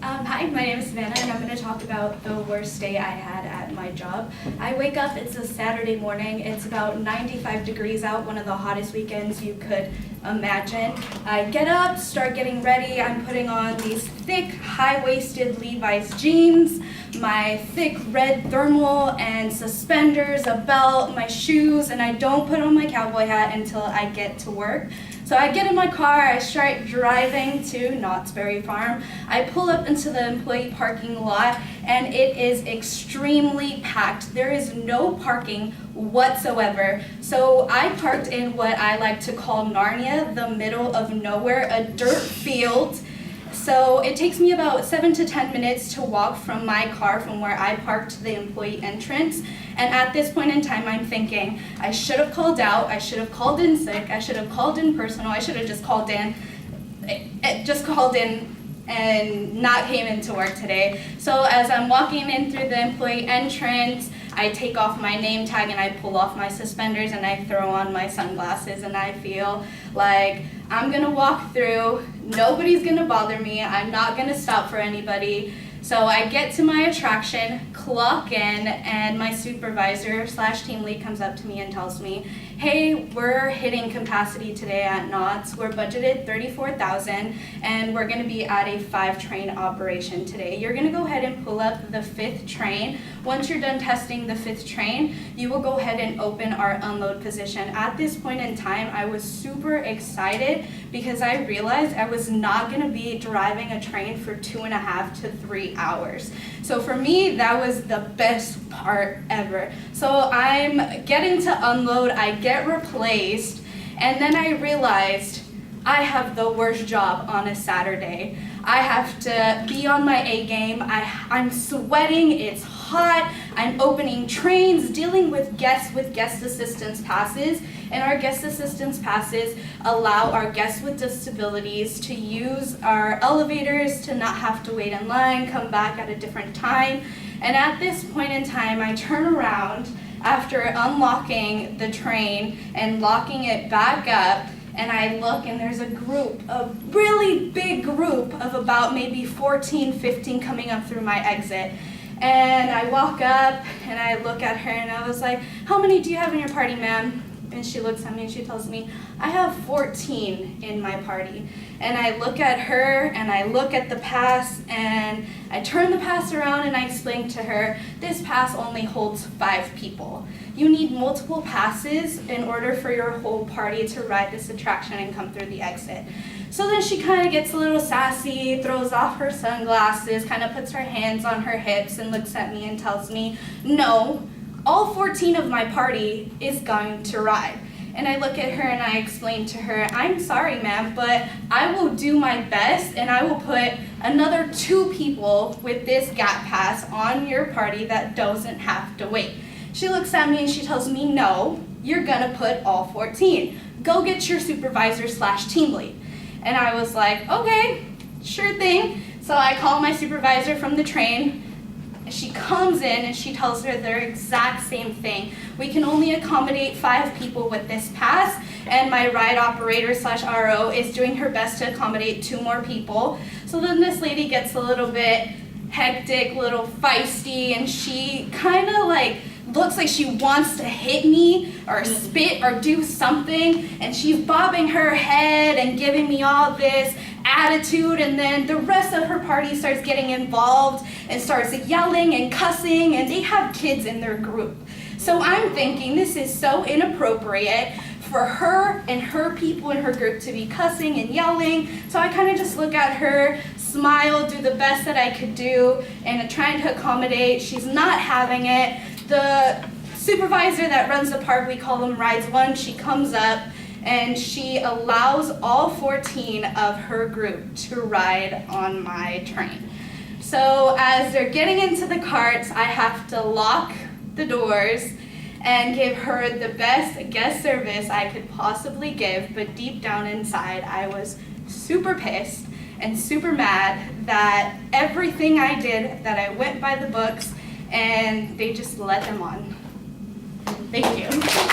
Hi, my name is Savannah, and I'm going to talk about the worst day I had at my job. I wake up, it's a Saturday morning, it's about 95 degrees out, one of the hottest weekends you could imagine. I get up, start getting ready, I'm putting on these thick, high-waisted Levi's jeans, my thick red thermal and suspenders, a belt, my shoes, and I don't put on my cowboy hat until I get to work. So I get in my car, I start driving to Knott's Berry Farm. I pull up into the employee parking lot and it is extremely packed. There is no parking whatsoever. So I parked in what I like to call Narnia, the middle of nowhere, a dirt field. So it takes me about 7 to 10 minutes to walk from my car from where I parked to the employee entrance. And at this point in time, I'm thinking, I should have called out, I should have called in sick, I should have called in personal, I should have just called in and not came into work today. So as I'm walking in through the employee entrance, I take off my name tag and I pull off my suspenders and I throw on my sunglasses and I feel like I'm gonna walk through, nobody's gonna bother me, I'm not gonna stop for anybody. So I get to my attraction, clock in, and my supervisor / team lead comes up to me and tells me, hey, we're hitting capacity today at Knott's. We're budgeted $34,000 and we're gonna be at a 5-train operation today. You're gonna go ahead and pull up the 5th train. Once you're done testing the 5th train, you will go ahead and open our unload position. At this point in time, I was super excited because I realized I was not gonna be driving a train for 2.5 to 3 hours. So for me, that was the best part ever. So I'm getting to unload, I get replaced, and then I realized I have the worst job on a Saturday. I have to be on my A game, I'm sweating, it's hot, I'm opening trains, dealing with guests with guest assistance passes, and our guest assistance passes allow our guests with disabilities to use our elevators, to not have to wait in line, come back at a different time. And at this point in time, I turn around after unlocking the train and locking it back up, and I look and there's a really big group of about maybe 14, 15 coming up through my exit. And I walk up and I look at her and I was like, how many do you have in your party, ma'am? And she looks at me and she tells me, I have 14 in my party. And I look at her and I look at the pass and I turn the pass around and I explain to her, this pass only holds 5 people. You need multiple passes in order for your whole party to ride this attraction and come through the exit. So then she kind of gets a little sassy, throws off her sunglasses, kind of puts her hands on her hips and looks at me and tells me, no, all 14 of my party is going to ride. And I look at her and I explain to her, I'm sorry, ma'am, but I will do my best and I will put another 2 people with this gap pass on your party that doesn't have to wait. She looks at me and she tells me, no, you're gonna put all 14. Go get your supervisor / team lead. And I was like, okay, sure thing. So I call my supervisor from the train. She comes in and she tells her the exact same thing. We can only accommodate 5 people with this pass, and my ride operator / RO is doing her best to accommodate 2 more people. So then this lady gets a little bit hectic, a little feisty, and she kind of like looks like she wants to hit me or spit or do something, and she's bobbing her head and giving me all this attitude, and then the rest of her party starts getting involved and starts yelling and cussing, and they have kids in their group. So I'm thinking this is so inappropriate for her and her people in her group to be cussing and yelling. So I kind of just look at her, smile, do the best that I could do, and trying to accommodate. She's not having it. The supervisor that runs the park, we call them Rides 1, she comes up and she allows all 14 of her group to ride on my train. So as they're getting into the carts, I have to lock the doors and give her the best guest service I could possibly give, but deep down inside, I was super pissed and super mad that everything I did, that I went by the books, and they just let them on. Thank you.